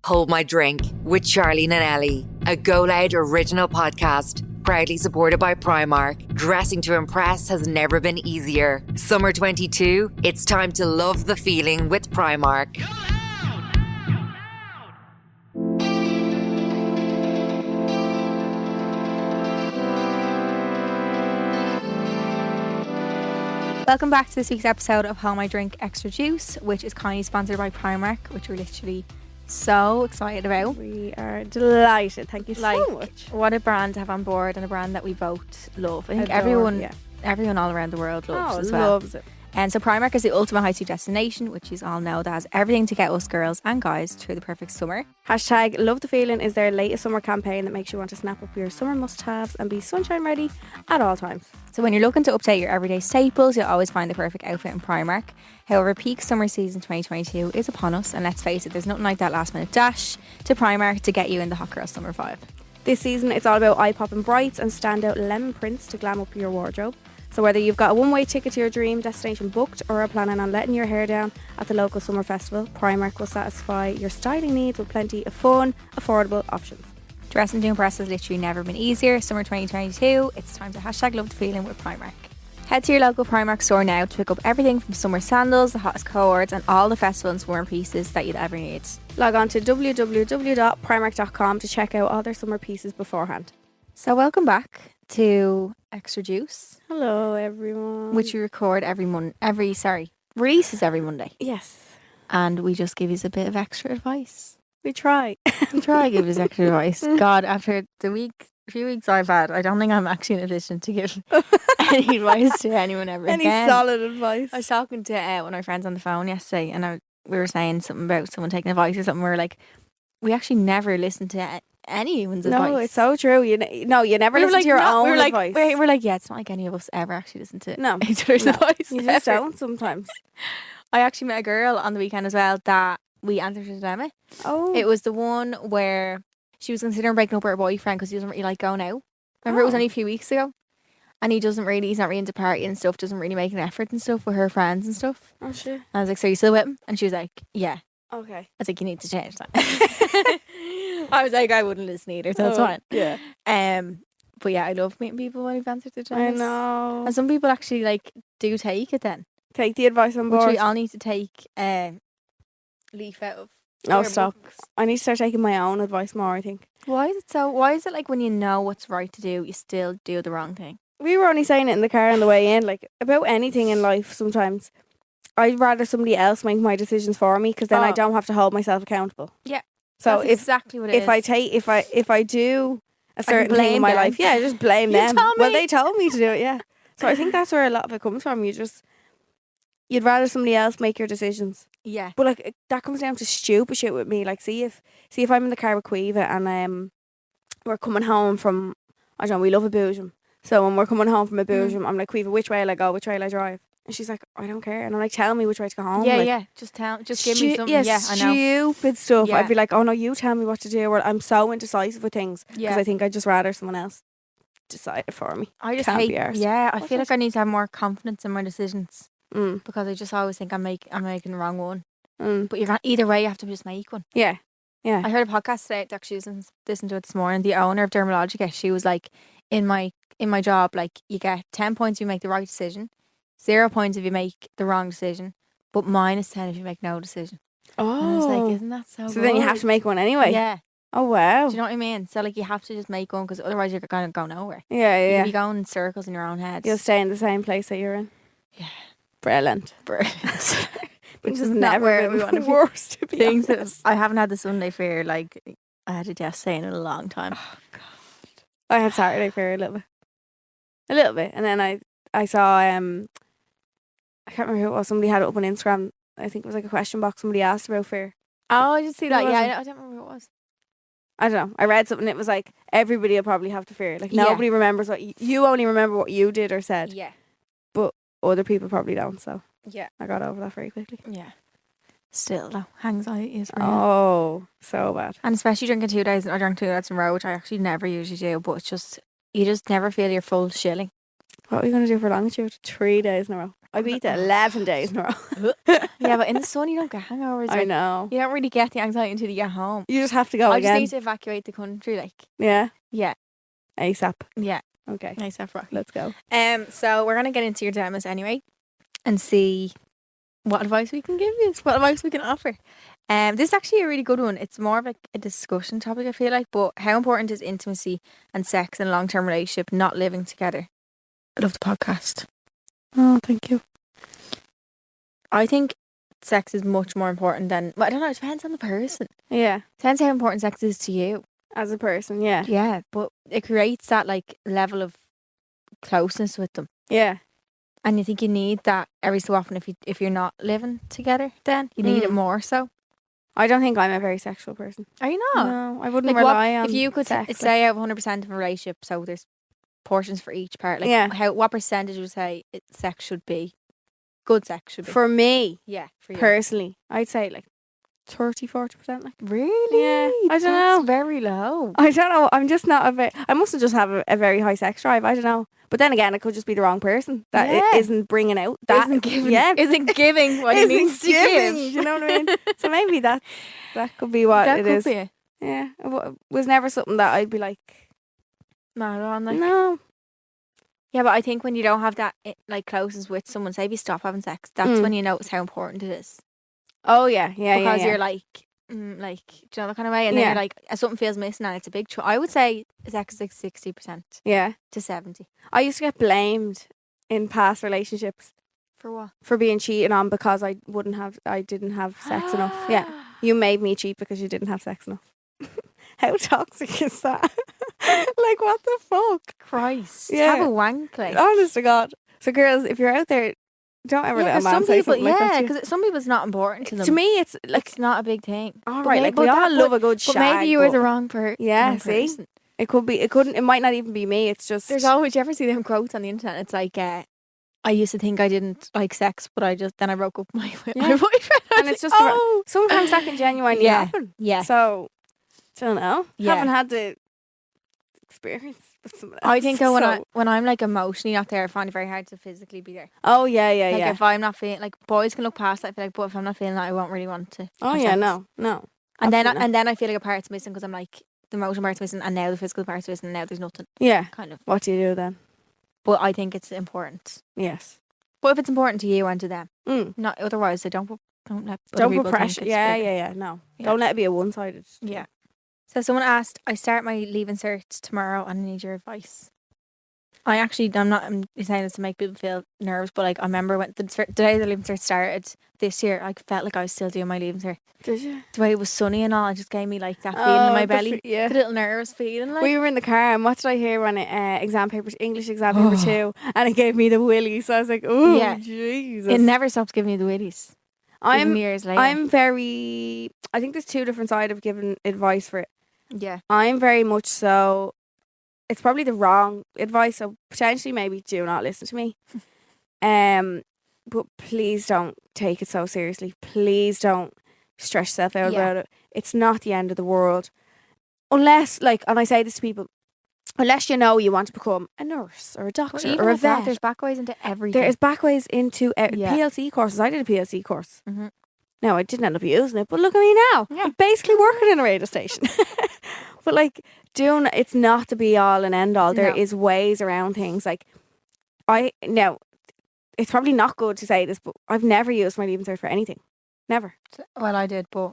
Hold My Drink with Charleen and Ellie, a GoLoud original podcast, proudly supported by Primark. Dressing to impress has never been easier. Summer 22, it's time to love the feeling with Primark. Welcome back to this week's episode of Hold My Drink Extra Juice, which is kindly sponsored by Primark, which we're literally so excited about. We are delighted. Thank you so much. What a brand to have on board, and a brand that we both love. I think Adore, everyone all around the world loves as well. Loves it. And so Primark is the ultimate high street destination, which you all know that has everything to get us girls and guys through the perfect summer. Hashtag Love the Feeling is their latest summer campaign that makes you want to snap up your summer must-haves and be sunshine ready at all times. So when you're looking to update your everyday staples, you'll always find the perfect outfit in Primark. However, peak summer season 2022 is upon us, and let's face it, there's nothing like that last minute dash to Primark to get you in the hot girl summer vibe. This season, it's all about eye-popping brights and standout lemon prints to glam up your wardrobe. So whether you've got a one-way ticket to your dream destination booked or are planning on letting your hair down at the local summer festival, Primark will satisfy your styling needs with plenty of fun, affordable options. Dressing to impress has literally never been easier. Summer 2022, it's time to hashtag love the feeling with Primark. Head to your local Primark store now to pick up everything from summer sandals, the hottest cohorts, and all the festival and swarm pieces that you'd ever need. Log on to www.primark.com to check out all their summer pieces beforehand. So welcome back to Extra Juice. Hello everyone. Which we record releases every Monday. Yes. And we just give you a bit of extra advice. We try. We try to give us extra advice. God, after the few weeks I've had, I don't think I'm actually in a position to give any advice to anyone ever Any again. solid advice. I was talking to one of my friends on the phone yesterday, and we were saying something about someone taking advice or something. We were like, we actually never listen to anyone's advice. No, it's so true. You never listen to your own advice. We're like, yeah, it's not like any of us ever actually listen to each other's No, advice. you just don't sometimes. I actually met a girl on the weekend as well that we answered her dilemma. Oh. It was the one where she was considering breaking up with her boyfriend because he doesn't really like going out. Remember, it was only a few weeks ago. And he's not really into partying and stuff, doesn't really make an effort and stuff with her friends and stuff. Oh, shit. And I was like, so you still with him? And she was like, yeah. Okay. I was like, you need to change that. I was like, I wouldn't listen either, so that's fine. Yeah. But yeah, I love meeting people when you've answered their I dilemmas. know. And some people actually do take it then. Take the advice on board. Which we all need to take leaf out of. Oh, stop. I need to start taking my own advice more, I think. Why is it like when you know what's right to do, you still do the wrong thing? We were only saying it in the car on the way in, like, about anything in life sometimes. I'd rather somebody else make my decisions for me because then I don't have to hold myself accountable. Yeah. So that's exactly what it is. If I do a certain thing in my life, just blame them. Well, they told me to do it, yeah. So I think that's where a lot of it comes from. You'd rather somebody else make your decisions. Yeah. But that comes down to stupid shit with me. Like, see if I'm in the car with Quiva and we're coming home from, I don't know, we love a boojum. So when we're coming home from a boojum, I'm like, Quiva, which way will I go? Which way will I drive? And she's like, I don't care. And I'm like, tell me which way to go home. Yeah. Just give me something. Yeah, I know. Stupid stuff. Yeah. I'd be like, oh no, you tell me what to do. Or I'm so indecisive with things because Yeah. I think I'd just rather someone else decide it for me. I just Can't hate. be arsed. Yeah, I feel like I need to have more confidence in my decisions Because I just always think I'm making the wrong one. But But either way, you have to just make one. yeah. I heard a podcast today that actually listened to it this morning. The owner of Dermalogica, she was like, in my job, like, you get 10 points if you make the right decision, 0 points if you make the wrong decision, but -10 if you make no decision. And I was like, isn't that so So then you have to make one anyway. Yeah. Oh wow. Do you know what I mean? So you have to just make one because otherwise you're going to go nowhere. Yeah. You'll be going in circles in your own head. You'll stay in the same place that you're in. Yeah. Brilliant. Which is not never where we want to be. worse to be Things honest. I haven't had the Sunday fear like I had it yesterday in a long time. Oh god. I had Saturday fear a little bit, and then I saw I can't remember who it was. Somebody had it up on Instagram. I think it was like a question box. Somebody asked about fear. Oh, I just see that. Who was Yeah, it? I don't remember who it was. I don't know. I read something. It was like everybody will probably have to fear. Like Yeah. nobody remembers what you only remember what you did or said. Yeah. But other people probably don't. So Yeah. I got over that very quickly. Yeah. Still though, anxiety is real. Oh, so bad. And especially drinking 2 days. I drank 2 nights in a row, which I actually never usually do. But it's just you just never feel your full shilling. What are we going to do for longitude? 3 days in a row. I beat it 11 days in a row. Yeah, but in the sun you don't get hangovers. I know. You don't really get the anxiety until you get home. You just have to go I again. just need to evacuate the country, like. Yeah. Yeah. ASAP. Yeah. Okay. ASAP Rocky. Let's go. So we're gonna get into your dilemmas anyway, and see what advice we can give you, what advice we can offer. This is actually a really good one. It's more of like a discussion topic, I feel like. But how important is intimacy and sex in a long-term relationship, not living together? I love the podcast. Oh, thank you. I think sex is much more important than. Well, I don't know. It depends on the person. Yeah. Depends how important sex is to you. As a person, yeah. Yeah, but it creates that like level of closeness with them. Yeah. And you think you need that every so often if you're not living together, then you need it more so. I don't think I'm a very sexual person. Are you not? No, I wouldn't Like rely on if you could sex, say out of 100% of a relationship, so there's portions for each part. Like what percentage would you say sex should be? Good sex should be. For me, for you. personally, I'd say like 30-40%. Like, really? Yeah. I don't know. That's very low. I don't know. I'm just not I must have just have a very high sex drive. I don't know. But then again, it could just be the wrong person that it isn't bringing out that isn't giving what he needs to give. Do you know what I mean? So maybe that could be what that it could is. Be. Yeah, it was never something that I'd be like, no. Yeah, but I think when you don't have that like closeness with someone, say if you stop having sex, that's when you notice how important it is. Oh yeah, because you're like, do you know that kind of way, and then you're like, something feels missing, and it's a big. I would say sex is like 60%. Yeah, to 70. I used to get blamed in past relationships for what? For being cheated on because I didn't have sex enough. Yeah, you made me cheat because you didn't have sex enough. How toxic is that? Like, what the fuck? Christ. Yeah. Have a wank, like. Honest to God. So, girls, if you're out there, don't ever let a man say something like that. Yeah, because some people it's not important to them. To me, it's like it's not a big thing. All right, like we all love a good shag. But maybe you were the wrong person. Yeah, see? It could be. It might not even be me. It's just. There's always. You ever see them quotes on the internet? It's like, I used to think I didn't like sex, but then I broke up with my boyfriend. And it's just sometimes that can genuinely happen. Yeah. So, don't know. Yeah. Haven't had the experience with someone else. I think when I'm like emotionally not there, I find it very hard to physically be there. Oh yeah. Like if I'm not feeling, like boys can look past that, I feel like, but if I'm not feeling that, I won't really want to. Oh yeah, no. And then I feel like a part's missing because I'm like, the emotional part's missing, and now the physical part's missing, and now there's nothing. Yeah. Kind of. What do you do then? But I think it's important. Yes. But if it's important to you and to them, not otherwise, so don't put pressure. Yeah. No, don't let it be a one-sided. Yeah. So someone asked, I start my Leaving Cert tomorrow and I need your advice. I'm saying this to make people feel nervous, but like I remember when the day the Leaving Cert started this year, I felt like I was still doing my Leaving Cert. Did you? The way it was sunny and all, it just gave me like that feeling in my belly. The little nervous feeling. Like. We were in the car and what did I hear on English exam paper 2, and it gave me the willies. So I was like, oh, Jesus. It never stops giving you the willies. Years later. I think there's two different sides of giving advice for it. Yeah. I'm very much so, it's probably the wrong advice, so potentially maybe do not listen to me. But please don't take it so seriously. Please don't stress yourself out about it. It's not the end of the world. Unless, like, and I say this to people, unless you know you want to become a nurse or a doctor or a vet. There's backways into everything. There is backways into PLC courses. I did a PLC course. Mm-hmm. No, I didn't end up using it, but look at me now. Yeah. I'm basically working in a radio station. But like, it's not the be all and end all. There is ways around things. Like, it's probably not good to say this, but I've never used my Leaving Cert for anything. Never. Well, I did, but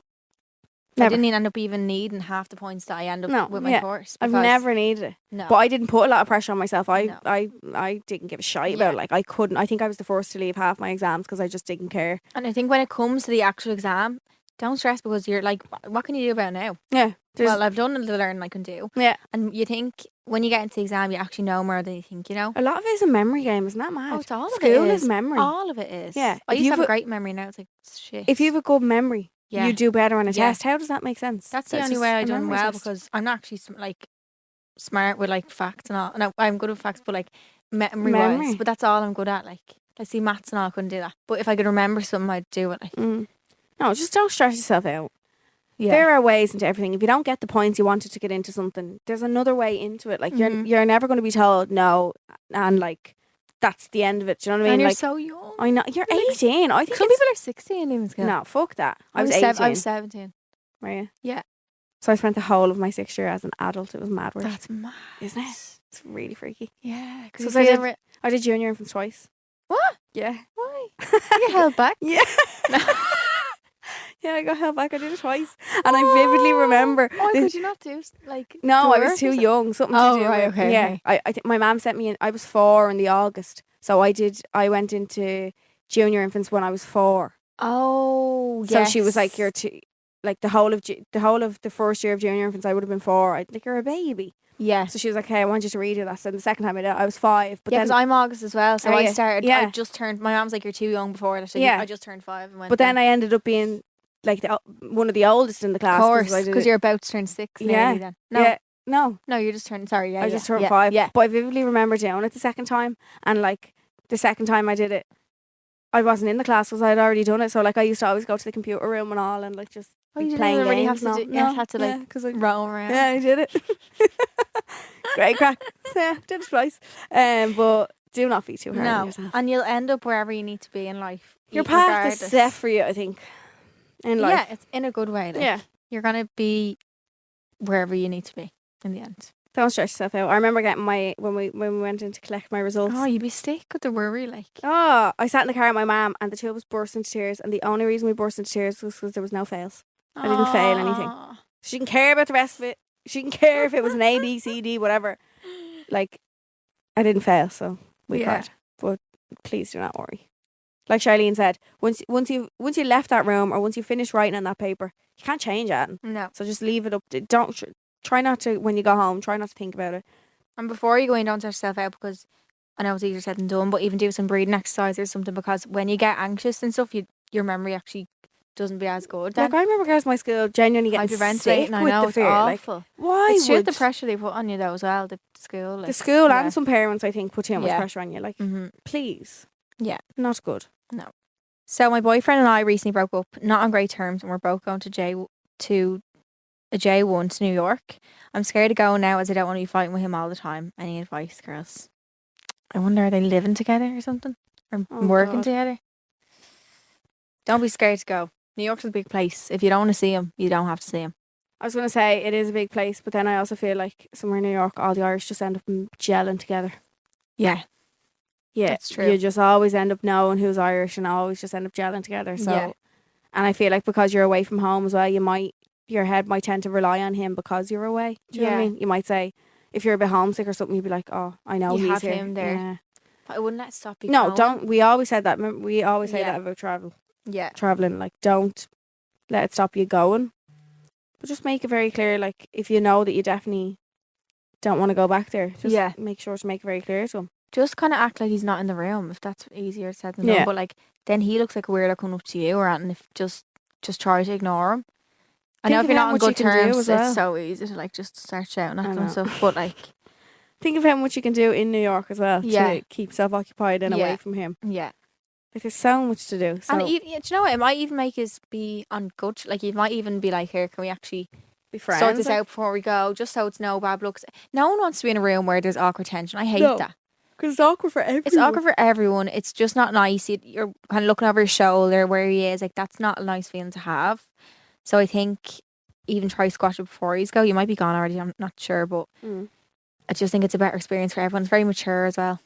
never. I didn't end up even needing half the points that I end up with my course. I've never needed it. No. But I didn't put a lot of pressure on myself. I didn't give a shite about it. Like, I couldn't. I think I was the first to leave half my exams because I just didn't care. And I think when it comes to the actual exam, don't stress because you're like, what can you do about it now? Yeah. Well, I've done the learning I can do. Yeah. And you think when you get into the exam, you actually know more than you think, you know? A lot of it is a memory game, isn't that mad? Oh, it's all School of it is memory. All of it is. Yeah. I used to have a great memory, now it's like, shit. If you have a good memory, you do better on a test. How does that make sense? That's the only way I've done well because I'm not actually like smart with like facts and all. No, I'm good with facts, but like memory wise. But that's all I'm good at. Like, I see maths and all, I couldn't do that. But if I could remember something, I'd do it. Like, no, just don't stress yourself out. Yeah. There are ways into everything. If you don't get the points you wanted to get into something, there's another way into it. Like, you're never going to be told no, and like that's the end of it. Do you know what I And mean? you're Like, so young. I know you're 18. I think Some it's, people are 16 leaving school. no, fuck that. I was sev- 18. I was 17. Were you? Yeah. So I spent the whole of my 6th year as an adult. It was mad work, That's mad. isn't it? It's really freaky. Yeah. So I did junior infants twice. What? Yeah. Why? You get held back? Yeah. Yeah, I got held back. I did it twice, and I vividly remember. Why this- could you not do like? No, do I was work too or something? young. Something Oh, to do right, with, okay, yeah. okay. I think my mum sent me in. I was 4 in the August, so I went into junior infants when I was 4. Oh, So yes. she was like, "You're too." Like the whole of the first year of junior infants, I would have been 4. I'd like, "You're a baby." Yeah. So she was like, "Hey, I want you to redo that." So the second time I did it, I was 5. But Yeah, then because I'm August as well, so Are I you? started. Yeah. I just turned. My mom's like, "You're too young before that." So Yeah. I just turned 5 and went. But then I ended up being like one of the oldest in the class. of course, I did because it- you're about to turn 6. Yeah. Nearly then. No, Yeah, no, no, you're just turning. Sorry, yeah, I yeah, just turned yeah, 5. Yeah, But I vividly remember doing it the second time, and like the second time I did it, I wasn't in the class because I'd already done it. So like I used to always go to the computer room and all, and like just Oh, be you playing didn't really games. have to no, do. Yeah, had to like because I roam around. yeah I did it. Great crack. Yeah, did it twice. But do not be too hard on No, yourself. and you'll end up wherever you need to be in life. Your path is regardless. set for you, I think. In life. Yeah, it's in a good way. Like, Yeah. you're gonna be wherever you need to be in the end. Don't stress yourself out. I remember getting when we went in to collect my results. Oh, you'd be sick with the worry, like. Oh, I sat in the car with my mum and the two of us burst into tears, and the only reason we burst into tears was because there was no fails. I didn't fail anything. Aw. She didn't care about the rest of it. She didn't care if it was an A, B, C, D, whatever. Like, I didn't fail, so we Yeah. cried. But please do not worry. Like Charlene said, once you left that room or once you finish writing on that paper, you can't change it. No. So just leave it up. Don't try not to when you go home. Try not to think about it. And before you go in, don't stress yourself out, because I know it's easier said than done, but even do some breathing exercise or something, because when you get anxious and stuff, your memory actually doesn't be as good. Then Like I remember girls in my school genuinely getting sick hyperventilating, I with know, the it's fear. Like, awful. why It's true would the pressure they put on you though as well, the school. Like, the school yeah. and some parents, I think, put too much Yeah. pressure on you? Like, Mm-hmm. please, Yeah. not good. So my boyfriend and I recently broke up, not on great terms, and we're both going to a J1 to New York. I'm scared to go now as I don't want to be fighting with him all the time. Any advice, girls? I wonder, are they living together or something? Or Oh, working God. together? Don't be scared to go. New York's a big place. If you don't want to see him, you don't have to see him. I was going to say it is a big place, but then I also feel like somewhere in New York, all the Irish just end up gelling together. Yeah. Yeah, That's true. You just always end up knowing who's Irish and always just end up gelling together. So, Yeah. and I feel like because you're away from home as well, your head might tend to rely on him because you're away. Do you know what I Yeah. mean? You might say, if you're a bit homesick or something, you'd be like, oh, I know You he's have here. him there. Yeah. But I wouldn't let it stop you No, going. don't. We always said that. Remember, we always say Yeah. that about Yeah. traveling. Like, don't let it stop you going. But just make it very clear. Like, if you know that you definitely don't want to go back there, just Yeah. make sure to make it very clear to him. Just kind of act like he's not in the room, if that's easier said than Yeah. done. But like, then he looks like a weirdo coming up to you, or and if just try to ignore him. I know Think if of you're how not on much you good can do terms, as well. it's so easy to like just start shouting at I them know. and stuff. But like, Think of how much you can do in New York as well Yeah. to keep self occupied and Yeah. away from him. yeah. Like, there's so much to do. So And do you know what? It might even make us be on good. Like, you might even be like, here, can we actually be friends. sort this like, out before we go? Just so it's no bad looks. No one wants to be in a room where there's awkward tension. I hate No. that. Because it's awkward for everyone. It's awkward for everyone. It's just not nice. You're kind of looking over your shoulder where he is. Like, that's not a nice feeling to have. So I think even try squash it before you go. You might be gone already. I'm not sure, but Mm. I just think it's a better experience for everyone. It's very mature as well.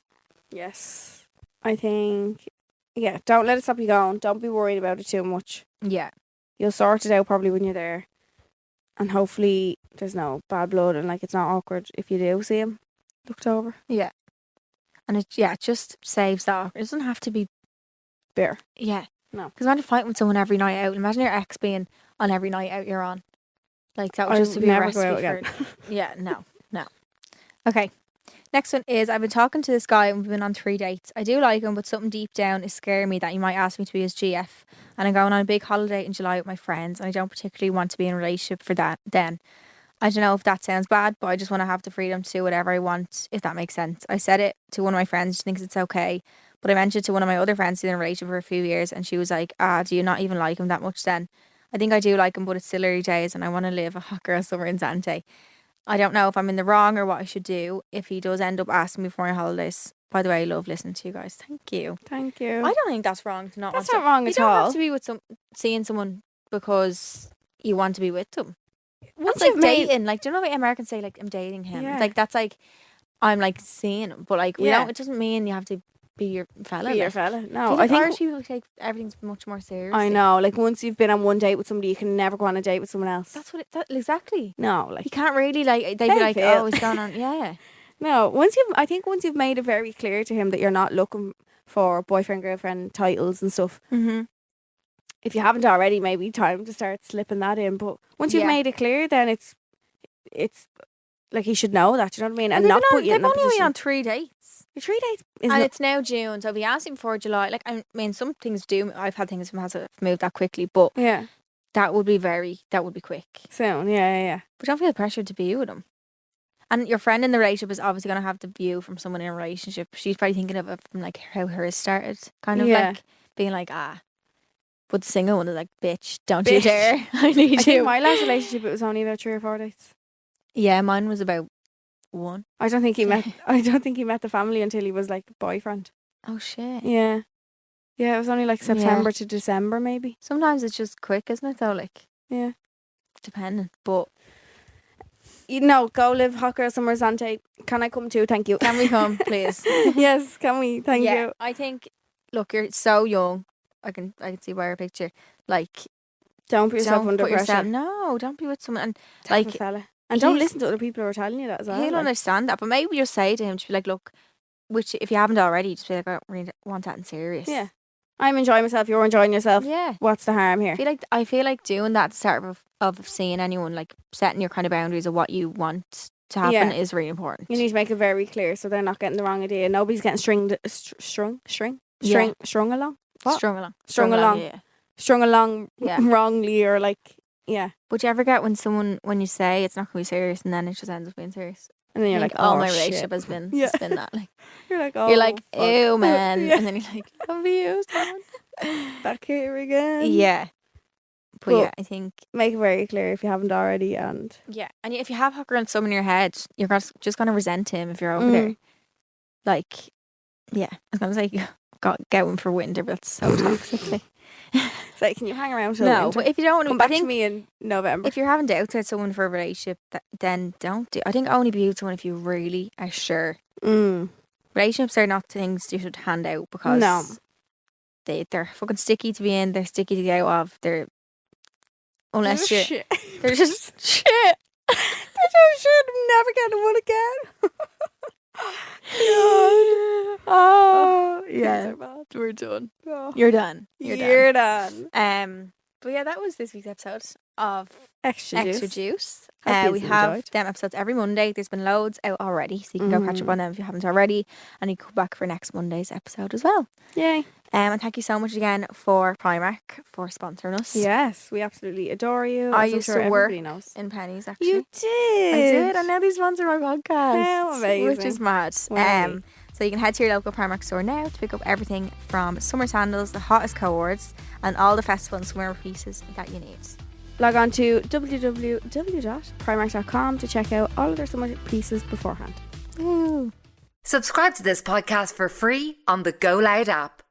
Yes. I think, yeah, don't let it stop you going. Don't be worried about it too much. Yeah. You'll sort it out probably when you're there. And hopefully there's no bad blood and like it's not awkward if you do see him looked over. Yeah. And it just saves that. It doesn't have to be. Bitter. Yeah. No. Because imagine fighting with someone every night out. Imagine your ex being on every night out you're on. Like, that would I just would be a never go recipe out again. for. Yeah, no. Okay. Next one is, I've been talking to this guy and we've been on 3 dates. I do like him, but something deep down is scaring me that he might ask me to be his GF. And I'm going on a big holiday in July with my friends, and I don't particularly want to be in a relationship for that then. I don't know if that sounds bad, but I just want to have the freedom to do whatever I want, if that makes sense. I said it to one of my friends, she thinks it's okay. But I mentioned it to one of my other friends who's in a relationship for a few years, and she was like, do you not even like him that much then? I think I do like him, but it's still early days and I want to live a hot girl summer in Zante. I don't know if I'm in the wrong or what I should do if he does end up asking me for my holidays. By the way, I love listening to you guys. Thank you. Thank you. I don't think that's wrong to not That's want not wrong you at don't all. have to be with seeing someone because you want to be with them. Once That's like you've made- dating. Like, do you know what Americans say? Like, I'm dating him. Yeah. Like, that's like, I'm like seeing him. But like, Yeah. it doesn't mean you have to be your fella. Be your like. fella. I No, feel I like think Irish people take everything's much more seriously. I know. Like once you've been on one date with somebody, you can never go on a date with someone else. That's what exactly. No, You like can't really like. They'd be They like, feel. oh, it's going on. Yeah. no. I think once you've made it very clear to him that you're not looking for boyfriend girlfriend titles and stuff. Mm-hmm. If you haven't already, maybe time to start slipping that in. But once you've Yeah. made it clear, then it's like he should know that. You know what I mean? And Well, not put you in they've that only position. on 3 dates. Your 3 days is And not it's now June, so if you ask him before July, like I mean, some things do. I've had things from have moved that quickly, but yeah that would be quick. soon. Yeah. But don't feel pressured to be with him. And your friend in the relationship is obviously going to have the view from someone in a relationship. She's probably thinking of it from like how hers started, kind of Yeah. like being like But the single one is like, bitch, don't you Bitch. dare! I need I you. think my last relationship it was only about 3 or 4 days. Yeah, mine was about 1. I don't think he met the family until he was like boyfriend. Oh shit. Yeah. Yeah, it was only like September to December maybe. Sometimes it's just quick, isn't it? Though, like Yeah. depending. But You know, go live hot girl summer Zante. Can I come too? Thank you. can we come, please? Yes, can we? Thank yeah, you. I think. Look, you're so young. I can see by your picture. Like, Don't put yourself don't under put pressure. yourself. No, don't be with someone. And Type of like, fella. And don't he's- listen to other people who are telling you that as well. he'll like. understand that. But maybe just say to him, just be like, look, which if you haven't already, just be like, I don't really want that in serious. Yeah. I'm enjoying myself, you're enjoying yourself. Yeah. What's the harm here? I feel like doing that at the start of seeing anyone, like setting your kind of boundaries of what you want to happen Yeah. is really important. You need to make it very clear so they're not getting the wrong idea. Nobody's getting strung along. What? Strung along. Strung along. Yeah. Strung along Yeah. wrongly or like, yeah. Would you ever get when you say it's not going to be serious and then it just ends up being serious? And then you're You like, think, oh, my shit. relationship has been Yeah. that. Like, You're like, oh, you're like, fuck. ew, man. Yeah. And then you're like, love you, someone. Back here again. Yeah. But Well- yeah, I think. Make it very clear if you haven't already. And Yeah. And if you have hot girl someone in your head, you're just going to resent him if you're over there. Like, yeah. I was going to say, get one for winter, but it's so toxic. Like. it's like, can you hang around till No, winter? but if you don't want Come to, I back to think me in November. if you're having doubts with someone for a relationship, then don't do. I think only be with someone if you really are sure. Relationships are not things you should hand out because No. they're fucking sticky to be in. They're sticky to get out of. Unless you're, shit. they're just shit. They're just shit. I'm never getting one again. Oh, yeah. bad. We're done. Oh. You're done. You're done. But yeah, that was this week's episode of Extra Juice. Hope We yous have enjoyed. them episodes every Monday. There's been loads out already, so you can go catch up on them if you haven't already, and you can come back for next Monday's episode as well. Yay. And thank you so much again for Primark for sponsoring us. Yes, we absolutely adore you. I as I'm used sure to work everybody knows. in pennies actually. You did. I did, and now they sponsor my podcast. How amazing. Which is mad. Wow. So you can head to your local Primark store now to pick up everything from summer sandals, the hottest cohorts, and all the festival and summer pieces that you need. Log on to www.primark.com to check out all of their summer pieces beforehand. Ooh. Subscribe to this podcast for free on the GoLoud app.